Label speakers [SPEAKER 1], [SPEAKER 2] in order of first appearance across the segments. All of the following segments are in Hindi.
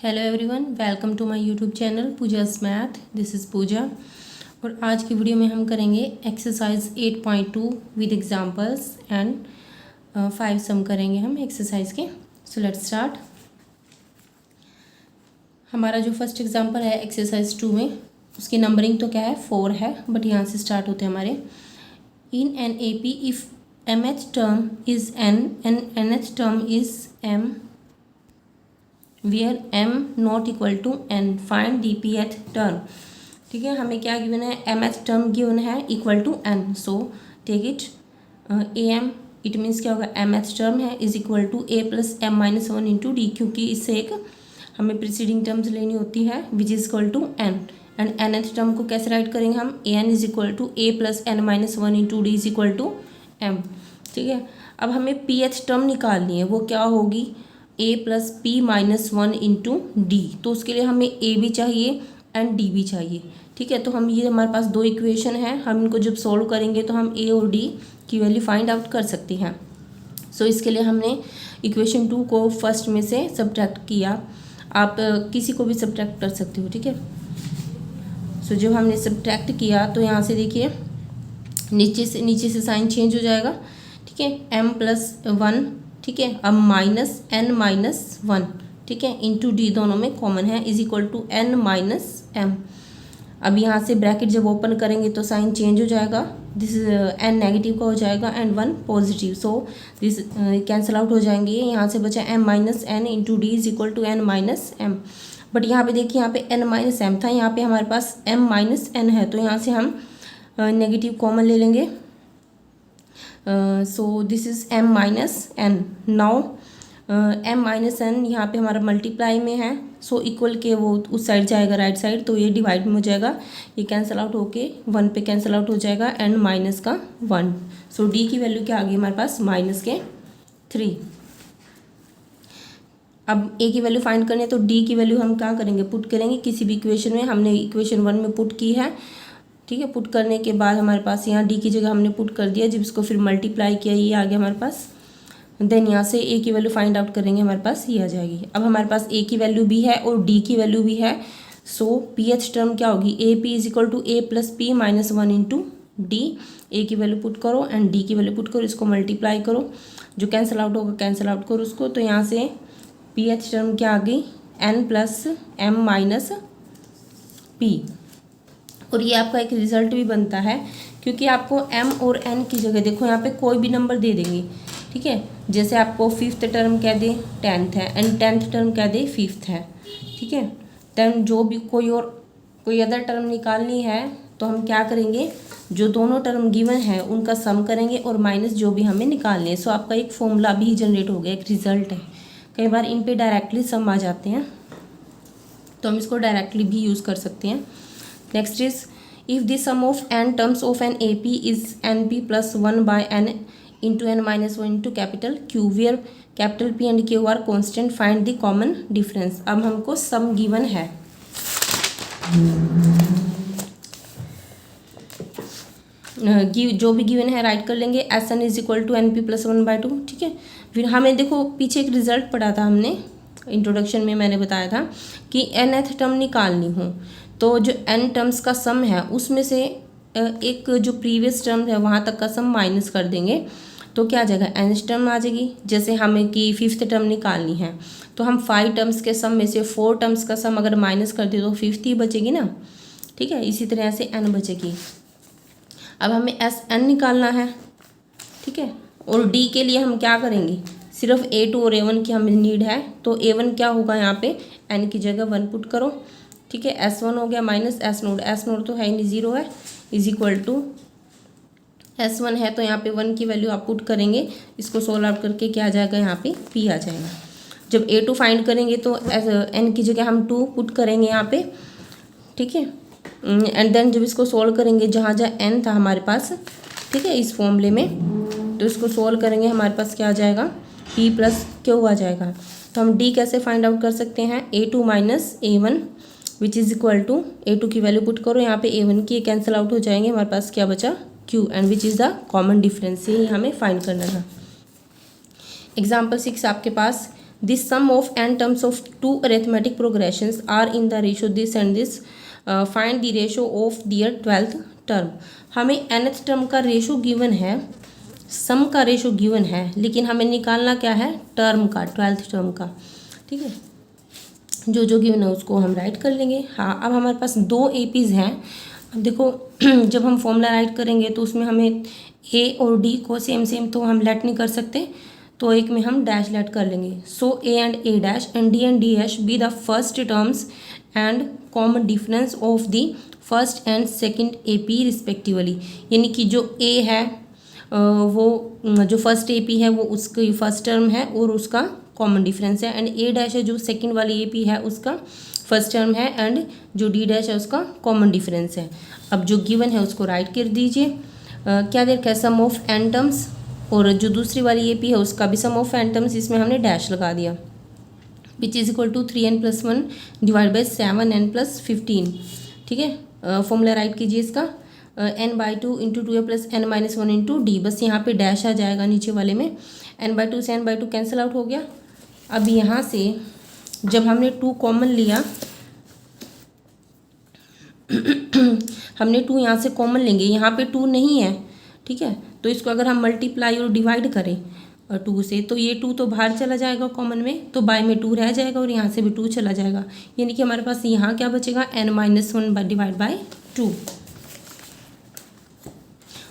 [SPEAKER 1] Hello everyone, welcome to my YouTube channel Pooja's math. This is Pooja. और आज की वीडियो में हम करेंगे exercise 8.2 with examples and 5 sum करेंगे हम एक्सरसाइज के। So let's start. हमारा जो फर्स्ट एग्जांपल है एक्सरसाइज 2 में, उसकी नंबरिंग तो क्या है 4 है, बट यहाँ से स्टार्ट होते हैं हमारे। In an A P if mth term is N and N H term is M where m not equal to n, find the pth term. ठीक है, हमें क्या गिवन है, एम एच टर्म गिवन है equal to n। So take it A M, it means क्या होगा, एम एच टर्म है is equal to a plus M minus one into D, क्योंकि इससे एक हमें प्रीसीडिंग टर्म्स लेनी होती है which is equal to n। And N H term को कैसे राइट करेंगे हम, a n is equal to a plus n minus one into D is equal to m। ठीक है, अब हमें पी एच टर्म निकालनी है, वो क्या होगी, a plus p minus one into D. तो उसके लिए हमें a भी चाहिए एंड d भी चाहिए। ठीक है, तो हम ये हमारे पास दो इक्वेशन है, हम इनको जब सॉल्व करेंगे तो हम a और d की वैल्यू फाइंड आउट कर सकते हैं। सो इसके लिए हमने इक्वेशन 2 को फर्स्ट में से सब्ट्रैक्ट किया। आप किसी को भी सब्ट्रैक्ट कर सकते हो। ठीक है, सो जब हमने सब्ट्रैक्ट किया तो यहाँ से देखिए नीचे से साइन चेंज हो जाएगा। ठीक है, m प्लस वन, ठीक है, अब माइनस n माइनस वन, ठीक है, इंटू डी दोनों में कॉमन है, is equal to n minus m। अब यहाँ से ब्रैकेट जब ओपन करेंगे तो साइन चेंज हो जाएगा, दिस n नेगेटिव का हो जाएगा and one positive. So this cancel out हो जाएंगे। यहाँ से बचा m minus n into D is equal to n minus m। But यहाँ पे देखिए, यहाँ पे n माइनस m था, यहाँ पे हमारे पास m माइनस n है, तो यहाँ से हम नेगेटिव कॉमन ले लेंगे। So this is m minus n। Now m minus n यहाँ पे हमारा मल्टीप्लाई में है, सो इक्वल के वो उस साइड जाएगा राइट साइड, तो ये डिवाइड में हो जाएगा, ये कैंसिल आउट होके वन पे कैंसिल आउट हो जाएगा एंड माइनस का वन। सो d की वैल्यू क्या आ गई हमारे पास, माइनस के 3। अब a की वैल्यू फाइंड करनी है, तो d की वैल्यू हम क्या करेंगे, पुट करेंगे किसी भी इक्वेशन में। हमने इक्वेशन 1 में पुट की है। ठीक है, पुट करने के बाद हमारे पास यहाँ डी की जगह हमने पुट कर दिया, जब इसको फिर मल्टीप्लाई किया ये आ गया हमारे पास। देन यहाँ से ए की वैल्यू फाइंड आउट करेंगे, हमारे पास ये आ जाएगी। अब हमारे पास ए की वैल्यू भी है और डी की वैल्यू भी है। सो पी एच टर्म क्या होगी, a p is equal to a plus p minus one into d. A की वैल्यू पुट करो एंड डी की वैल्यू पुट करो, इसको मल्टीप्लाई करो, जो कैंसिल आउट होगा कैंसिल आउट करो उसको। तो यहाँ से पी एच टर्म क्या आ गई, N plus M minus P. और ये आपका एक रिजल्ट भी बनता है, क्योंकि आपको m और n की जगह देखो यहाँ पे कोई भी नंबर दे देंगे। ठीक है, जैसे आपको फिफ्थ टर्म कह दे 10th है एंड 10th टर्म कह दे 5th है। ठीक है, देन जो भी कोई अदर टर्म निकालनी है तो हम क्या करेंगे, जो दोनों टर्म गिवन है उनका सम करेंगे और माइनस जो भी हमें निकालने हैं। सो आपका एक फॉर्मूला भी जनरेट हो गया, एक रिजल्ट है। कई बार इन पे डायरेक्टली सम आ जाते हैं, तो हम इसको डायरेक्टली भी यूज़ कर सकते हैं। Next is, if the sum of n terms of an AP is np plus 1 by n into n minus 1 into capital Q, where capital P and Q are constant, find the common difference। अब हमको sum given है, जो भी गिवन है राइट कर लेंगे, S N is equal to N P plus one by two. ठीक है, फिर हमें देखो पीछे एक रिजल्ट पढ़ा था हमने, इंट्रोडक्शन में मैंने बताया था कि nth टर्म निकालनी हो, तो जो n टर्म्स का सम है उसमें से एक जो प्रीवियस टर्म है वहाँ तक का सम माइनस कर देंगे, तो क्या आ जाएगा, nth टर्म आ जाएगी। जैसे हमें कि फिफ्थ टर्म निकालनी है, तो हम 5 टर्म्स के सम में से 4 टर्म्स का सम अगर माइनस कर दे तो फिफ्थ ही बचेगी ना। ठीक है, इसी तरह से n बचेगी। अब हमें एस एन निकालना है। ठीक है, और डी के लिए हम क्या करेंगे, सिर्फ A2 और A1 की हमें नीड है, तो A1 क्या होगा, यहाँ पे n की जगह 1 पुट करो। ठीक है, S1 हो गया माइनस एस नोड तो है ही नहीं, 0 है, इज इक्वल टू S1 है, तो यहाँ पे 1 की वैल्यू आप पुट करेंगे, इसको सोल्व आउट करके क्या आ जाएगा, यहाँ पे P आ जाएगा। जब A2 फाइंड करेंगे तो n की जगह हम 2 पुट करेंगे यहाँ पे। ठीक है, एंड देन जब इसको सोल्व करेंगे, जहाँ जहाँ n था हमारे पास, ठीक है, इस फॉर्मूले में, तो इसको सोल्व करेंगे, हमारे पास क्या आ जाएगा, P प्लस Q आ जाएगा। तो हम D कैसे फाइंड आउट कर सकते हैं, A2 minus A1 which is equal to, A2 की वैल्यू पुट करो, यहाँ पे A1 की कैंसिल आउट हो जाएंगे, हमारे पास क्या बचा, Q, and which is the common difference, ये हमें फाइंड करना था। एग्जाम्पल 6 आपके पास, this sum of n terms of two arithmetic progressions are in the ratio this and this, find the ratio of their 12th term. हमें nth टर्म का रेशो गिवन है, सम का रेशो गिवन है, लेकिन हमें निकालना क्या है, टर्म का, 12th टर्म का। ठीक है, जो जो गिवन है उसको हम राइट कर लेंगे। हाँ, अब हमारे पास दो एपीज़ हैं। अब देखो जब हम फॉर्मूला राइट करेंगे तो उसमें हमें ए और डी को सेम सेम तो हम लेट नहीं कर सकते, तो एक में हम डैश लेट कर लेंगे। So a and a dash and d dash be the first terms and common difference of the first and second A P respectively. यानी कि जो ए है वो जो फर्स्ट ए पी है वो उसकी फर्स्ट टर्म है और उसका कॉमन डिफरेंस है, एंड ए डैश है जो सेकंड वाली ए पी है उसका फर्स्ट टर्म है, एंड जो डी डैश है उसका कॉमन डिफरेंस है। अब जो गिवन है उसको राइट कर दीजिए। क्या देर का सम ऑफ एन टर्म्स, और जो दूसरी वाली ए पी है उसका भी सम ऑफ एन टर्म्स, इसमें हमने डैश लगा दिया, which is equal to 3n+1 divide by 7n+15। ठीक है, फॉर्मूला राइट कीजिए इसका, n/2 into 2a plus n-1 into D, बस यहाँ पे डैश आ जाएगा नीचे वाले में, n/2 से n/2 कैंसिल आउट हो गया। अब यहाँ से जब हमने 2 कॉमन लिया हमने 2 यहाँ से कॉमन लेंगे, यहाँ पे 2 नहीं है। ठीक है, तो इसको अगर हम मल्टीप्लाई और डिवाइड करें 2 से, तो ये 2 तो बाहर चला जाएगा कॉमन में, तो बाय में 2 रह जाएगा और यहाँ से भी 2 चला जाएगा, यानी कि हमारे पास यहाँ क्या बचेगा, n-1 डिवाइड बाई 2,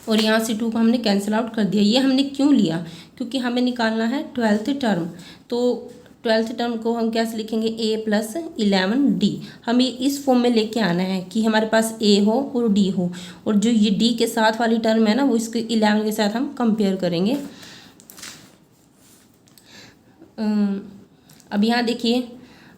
[SPEAKER 1] और यहाँ से 2 को हमने कैंसिल आउट कर दिया। ये हमने क्यों लिया, क्योंकि हमें निकालना है 12th टर्म, तो 12th टर्म को हम कैसे लिखेंगे, a प्लस 11d। हमें इस फॉर्म में लेके आना है कि हमारे पास a हो और d हो, और जो ये d के साथ वाली टर्म है ना वो इसके 11 के साथ हम कंपेयर करेंगे। अब यहाँ देखिए,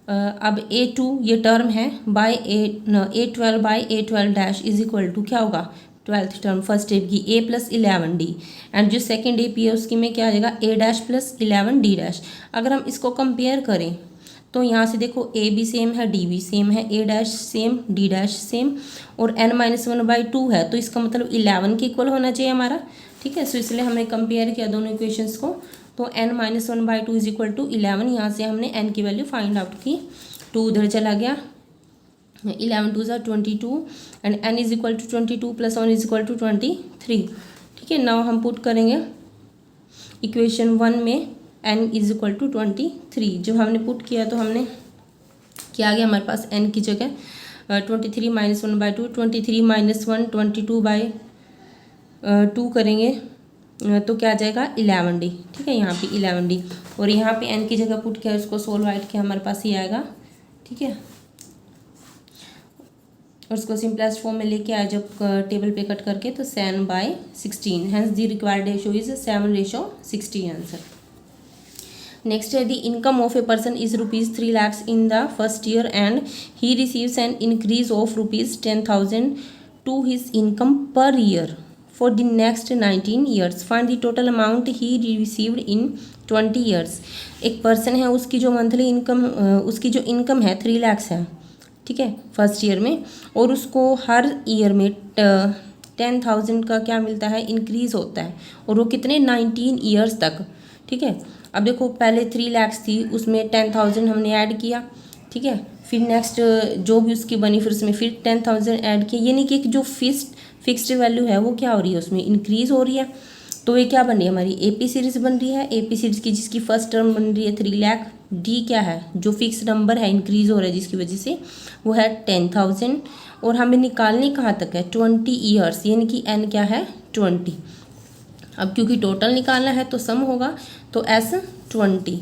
[SPEAKER 1] अब a2 ये टर्म है by a12 by a12 dash is equal to क्या होगा, 12th टर्म फर्स्ट स्टेप की a प्लस 11d, एंड जो सेकेंड ए पी है उसकी में क्या आ जाएगा, a dash plus 11d dash. अगर हम इसको कंपेयर करें तो यहाँ से देखो a भी सेम है, d भी सेम है, a dash same, d dash same, और n-1/2 है, तो इसका मतलब 11 के इक्वल होना चाहिए हमारा। ठीक है, सो इसलिए हमने कंपेयर किया दोनों इक्वेशंस को, तो n-1/2 इज इक्वल टू 11। यहाँ से हमने n की वैल्यू फाइंड आउट की, 2 उधर चला गया, 11 2 are 22 and n is equal to 22 plus 1 is equal to 23। ठीक है, नाउ हम पुट करेंगे इक्वेशन 1 में n इज इक्वल टू 23। जब हमने पुट किया तो हमने क्या आ गया हमारे पास, n की जगह 23 - 1/2, 23 - 1 22/2 करेंगे तो क्या आ जाएगा, 11d। ठीक है, यहाँ पे 11d, और यहाँ पे n की जगह पुट किया, उसको सोल्व आउट किया, हमारे पास ये आएगा। ठीक है, और उसको सिंपलेस्ट फॉर्म में लेके आए जब टेबल पे कट करके, तो 7/16, hence the required ratio is 7:16 answer. Next है, the income of a person is ₹3 lakhs in the first year and he receives an increase of ₹10,000 to his income per year for the next 19 years। Find the total amount he received in 20 years। एक पर्सन है, उसकी जो मंथली इनकम, उसकी जो इनकम है 3 lakhs है। ठीक है, फर्स्ट ईयर में, और उसको हर ईयर में 10,000 का क्या मिलता है, इंक्रीज़ होता है, और वो कितने 19 years तक। ठीक है, अब देखो पहले 3 lakhs थी, उसमें 10,000 हमने ऐड किया। ठीक है, फिर नेक्स्ट जो भी उसकी बनी फिर उसमें फिर 10,000 ऐड किया, यानी कि एक जो फिक्स्ड वैल्यू है वो क्या हो रही है, उसमें इंक्रीज़ हो रही है। तो ये क्या बन रही है, हमारी एपी सीरीज़ बन रही है, एपी सीरीज़ की जिसकी फर्स्ट टर्म बन रही है 3 लाख, डी क्या है, जो फिक्स नंबर है इंक्रीज़ हो रहा है जिसकी वजह से, वो है 10,000, और हमें निकालने कहाँ तक है, 20 years, यानी कि एन क्या है 20। अब क्योंकि टोटल निकालना है तो सम होगा, तो एस 20,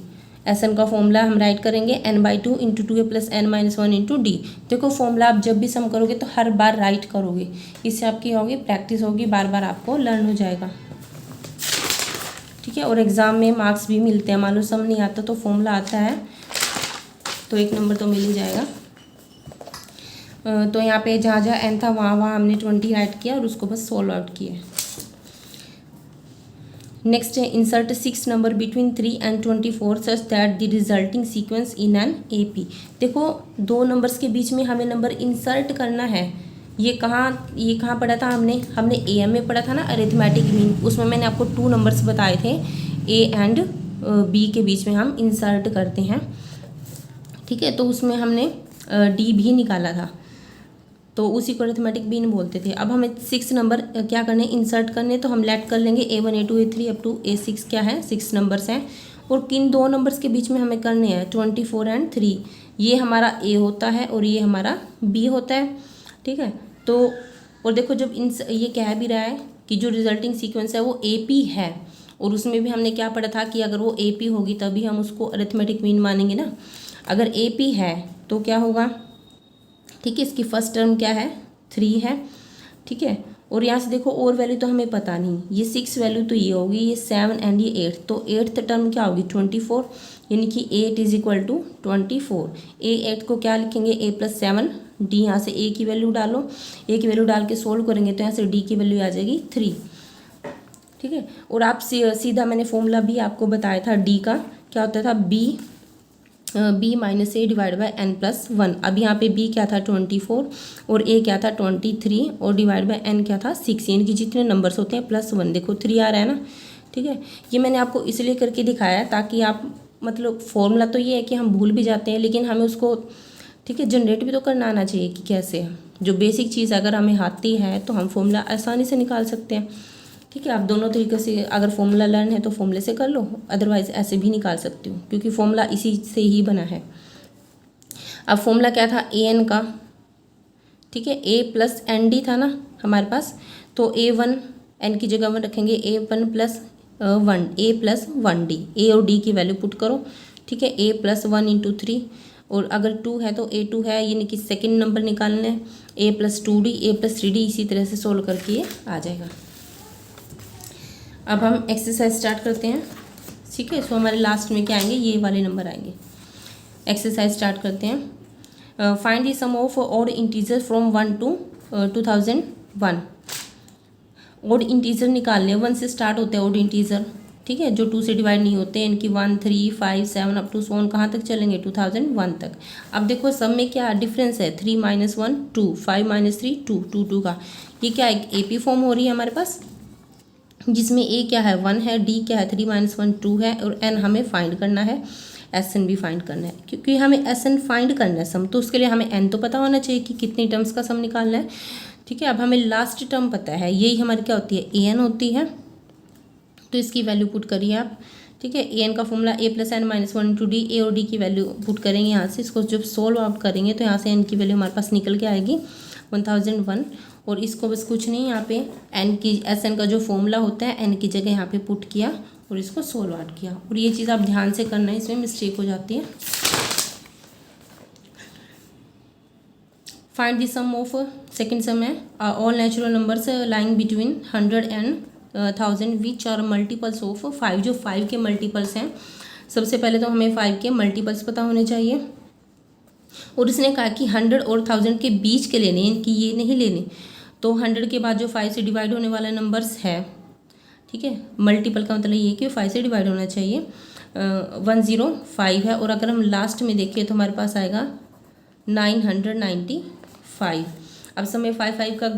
[SPEAKER 1] एस एन का फॉर्मूला हम राइट करेंगे n/2 into 2a plus n-1 into D. देखो फॉर्मूला आप जब भी सम करोगे तो हर बार राइट करोगे, इससे आपकी होगी प्रैक्टिस होगी, बार बार आपको लर्न हो जाएगा। ठीक है, और एग्ज़ाम में मार्क्स भी मिलते हैं, मान लो सम नहीं आता तो फॉर्मूला आता है तो 1 नंबर तो मिल ही जाएगा। तो यहाँ पे जहाँ जहाँ एन था वहाँ हमने 20 राइट किया और उसको बस सोल्व आउट किया। नेक्स्ट है, insert 6 number between 3 and 24 such that the resulting sequence in an AP। देखो 2 नंबर्स के बीच में हमें नंबर इंसर्ट करना है। ये कहाँ पढ़ा था हमने AM में पढ़ा था ना, अरिथमेटिक मीन, उसमें मैंने आपको 2 नंबर्स बताए थे, A and बी के बीच में हम इंसर्ट करते हैं, ठीक है। तो उसमें हमने डी भी निकाला था, तो उसी को अरिथमेटिक मीन बोलते थे। अब हमें 6 नंबर क्या करने, इंसर्ट करने, तो हम लेट कर लेंगे A1 A2 A3 up to A6 क्या है, 6 नंबर्स हैं। और किन 2 नंबर्स के बीच में हमें करने हैं, 24 एंड 3। ये हमारा A होता है और ये हमारा B होता है, ठीक है। तो और देखो जब ये कह भी रहा है कि जो रिजल्टिंग सीक्वेंस है वो AP है, और उसमें भी हमने क्या पढ़ा था कि अगर वो AP होगी तभी हम उसको अरिथमेटिक मीन मानेंगे ना। अगर AP है तो क्या होगा, ठीक है। इसकी फर्स्ट टर्म क्या है, 3 है, ठीक है। और यहाँ से देखो और वैल्यू तो हमें पता नहीं, ये 6 वैल्यू तो ये होगी, ये 7 एंड ये 8, तो 8th टर्म क्या होगी 24, यानी कि 8 इज इक्वल टू 24। A8 को क्या लिखेंगे, A+7 D, यहाँ से A की वैल्यू डालो, A की वैल्यू डाल के सोल्व करेंगे तो यहाँ से D की वैल्यू आ जाएगी 3, ठीक है। और आप सीधा मैंने फॉर्मूला भी आपको बताया था D का, क्या होता था, B minus A divide by n+1। अब यहाँ पे B क्या था 24 और A क्या था 23 और डिवाइड बाई n क्या था 6, यानी कि जितने नंबर्स होते हैं +1, देखो 3 आ रहा है ना, ठीक है। ये मैंने आपको इसलिए करके दिखाया ताकि आप मतलब फॉर्मूला तो ये है कि हम भूल भी जाते हैं, लेकिन हमें उसको, ठीक है, जनरेट भी तो करना आना चाहिए कि कैसे है। जो बेसिक चीज़ अगर हमें आती है तो हम फॉर्मूला आसानी से निकाल सकते हैं, ठीक है। आप दोनों तरीके से, अगर फॉर्मूला लर्न है तो फॉर्मूले से कर लो, अदरवाइज ऐसे भी निकाल सकती हूँ क्योंकि फॉर्मूला इसी से ही बना है। अब फॉर्मूला क्या था an का, ठीक है, A+ND था ना हमारे पास, तो A1 n की जगह में रखेंगे A1+1 A+1D, A और D की वैल्यू पुट करो, ठीक है। A+1 × 3, और अगर 2 है तो A2 है, यानी कि सेकेंड नंबर निकालना है, A+2D A+3D, इसी तरह से सोल्व करके ये आ जाएगा। अब हम एक्सरसाइज स्टार्ट करते हैं, ठीक है। सो हमारे लास्ट में क्या आएंगे, ये वाले नंबर आएंगे। एक्सरसाइज स्टार्ट करते हैं। Find the sum of odd integer from 1 to 2001। Odd integer निकालने, 1 से स्टार्ट होते हैं ऑड इंटीजर, ठीक है, जो 2 से डिवाइड नहीं होते, इनकी 1 3 5 7 अप टू सोन कहाँ तक चलेंगे 2001 तक। अब देखो सब में क्या डिफरेंस है, 3 - 1 2, 5 - 3 2, 2 2 का, ये क्या एक AP फॉर्म हो रही है हमारे पास, जिसमें A क्या है 1 है, D क्या है 3 - 1 2 है, और N हमें फाइंड करना है, SN भी फाइंड करना है। क्योंकि हमें SN फाइंड करना है सम, तो उसके लिए हमें N तो पता होना चाहिए कि कितनी टर्म्स का सम निकालना है, ठीक है। अब हमें लास्ट टर्म पता है, यही हमारी क्या होती है, AN होती है, तो इसकी वैल्यू पुट करिए आप, ठीक है। AN का फॉर्मूला A+N - 1 × D, A और D की वैल्यू पुट करेंगे यहाँ से, इसको जब सोल्व आउट करेंगे तो यहाँ से N की वैल्यू हमारे पास निकल के आएगी 1001, और इसको बस कुछ नहीं, यहाँ पे N की SN का जो फॉर्मूला होता है N की जगह यहाँ पे पुट किया और इसको सोल्व आउट किया। और ये चीज़ आप ध्यान से करना है, इसमें मिस्टेक हो जाती है। Find the sum of, second sum है, all natural numbers lying between 100 and 1000 which are multiples of 5, जो 5 के मल्टीपल्स हैं। सबसे पहले तो हमें 5 के मल्टीपल्स पता होने चाहिए, और इसने कहा कि 100 और 1000 के बीच के लेने, इनकी ये नहीं लेने। तो 100 के बाद जो 5 से डिवाइड होने वाला नंबर्स है, ठीक है, मल्टीपल का मतलब ये कि 5 से डिवाइड होना चाहिए, 105 है, और अगर हम लास्ट में देखें तो हमारे पास आएगा 995। अब समय 5 का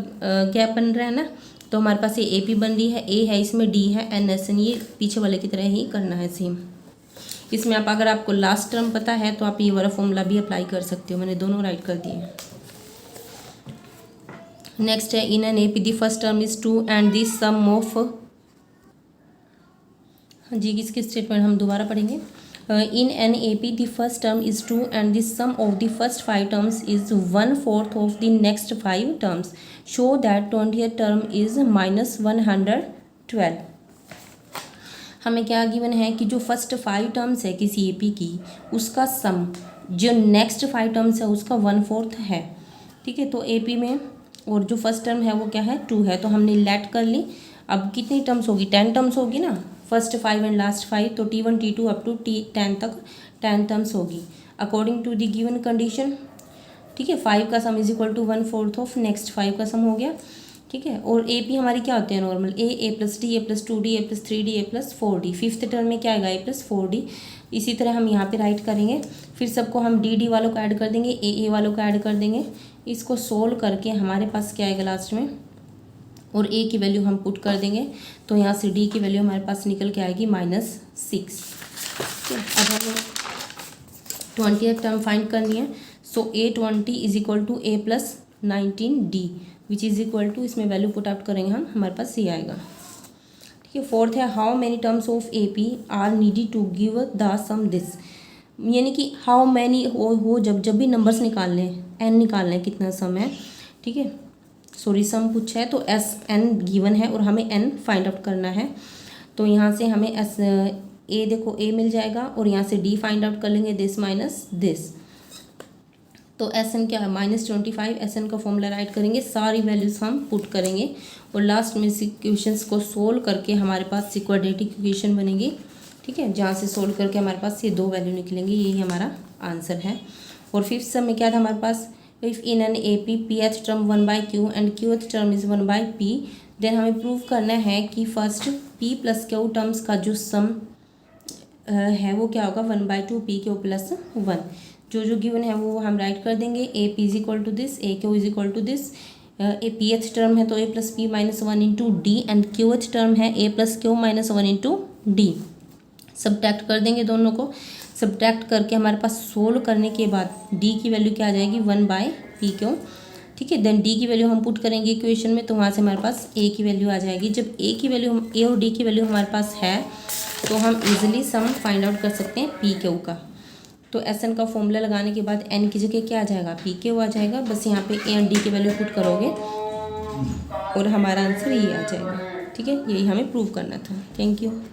[SPEAKER 1] गैप बन रहा है ना, तो हमारे पास ये AP बन रही है, A है इसमें, D है, NSN, ये पीछे वाले की तरह ही करना है सेम। इसमें आप, अगर आपको लास्ट टर्म पता है तो आप ये वाला फॉर्मूला भी अप्लाई कर सकते हो, मैंने दोनों राइट कर दिए हैं। नेक्स्ट है, in an AP the first term is 2 and the sum of, हाँ जी, इसके स्टेटमेंट हम दोबारा पढ़ेंगे। In an AP the first term is 2 and the sum of the first 5 terms is 1/4 of the next 5 terms, show that 20th term is -112। हमें क्या गिवन है कि जो फर्स्ट 5 टर्म्स है किसी AP की, उसका सम जो नेक्स्ट 5 टर्म्स है उसका 1/4 है, ठीक है। तो AP में, और जो फर्स्ट टर्म है वो क्या है 2 है, तो हमने लेट कर ली। अब कितनी टर्म्स होगी, 10 टर्म्स होगी ना, फर्स्ट 5 एंड लास्ट 5, तो T1 T2 up to T10 तक 10 टर्म्स होगी according to the given condition, ठीक है। 5 का sum is equal to 1/4 of next 5 का सम हो गया, ठीक है। और AP हमारी क्या होते हैं normal, A+D A+2D A+3D A+4D, fifth term में क्या आएगा A+4D। इसी तरह हम यहाँ पे राइट करेंगे, फिर सबको हम DD वालों को ऐड कर देंगे, AA वालों को ऐड कर देंगे, इसको सोल्व करके हमारे पास क्या आएगा लास्ट में और ए की वैल्यू हम पुट कर देंगे, तो यहाँ से डी की वैल्यू हमारे पास निकल के आएगी -6। अब हमें 20th टर्म फाइंड करनी है। So A20 is equal to A plus 19D which is equal to, इसमें वैल्यू पुट आउट करेंगे हम, हमारे पास ये आएगा। ठीक है, फोर्थ है how many terms of AP are needed to give the sum this, यानी कि हाउ मैनी हो जब भी नंबर्स निकालने हैं, n निकालना है कितना सम है। ठीक है, सॉरी सम कुछ है, तो SN गिवन है और हमें n फाइंड आउट करना है। तो यहाँ से हमें A देखो A मिल जाएगा और यहाँ से D फाइंड आउट कर लेंगे, दिस माइनस दिस। तो SN क्या है -25, SN का फॉर्मूला राइट करेंगे, सारी वैल्यूज हम पुट करेंगे और लास्ट में इस इक्वेशंस को सोल्व करके हमारे पास क्वाड्रेटिक इक्वेशन बनेगी। ठीक है, जहाँ से सोल्व करके हमारे पास ये 2 वैल्यू निकलेंगे, यही हमारा आंसर है। और फिफ्थ सम में क्या था हमारे पास, if in an AP pth term 1/q and qth term is 1/p, then हमें प्रूव करना है कि first p plus q terms का जो सम है वो क्या होगा, 1/2 pq प्लस 1। जो गिवन है वो हम राइट कर देंगे, AP is equal to this, AQ is equal to this. A pth term है तो A plus p minus 1 into D and qth term है A plus q minus 1 into D. Subtract कर देंगे दोनों को, सब्ट्रैक्ट करके हमारे पास सोल्व करने के बाद d की वैल्यू क्या आ जाएगी, 1/pq। ठीक है, देन d की वैल्यू हम पुट करेंगे इक्वेशन में, तो वहाँ से हमारे पास a की वैल्यू आ जाएगी। जब a की वैल्यू a और d की वैल्यू हमारे पास है तो हम इजीली सम फाइंड आउट कर सकते हैं pq का। तो SN का फॉर्मूला लगाने के बाद n की जगह क्या आ जाएगा, pq आ जाएगा। बस यहाँ पे a और d की वैल्यू पुट करोगे और हमारा आंसर ये आ जाएगा। ठीक है, यही हमें प्रूव करना था। Thank you.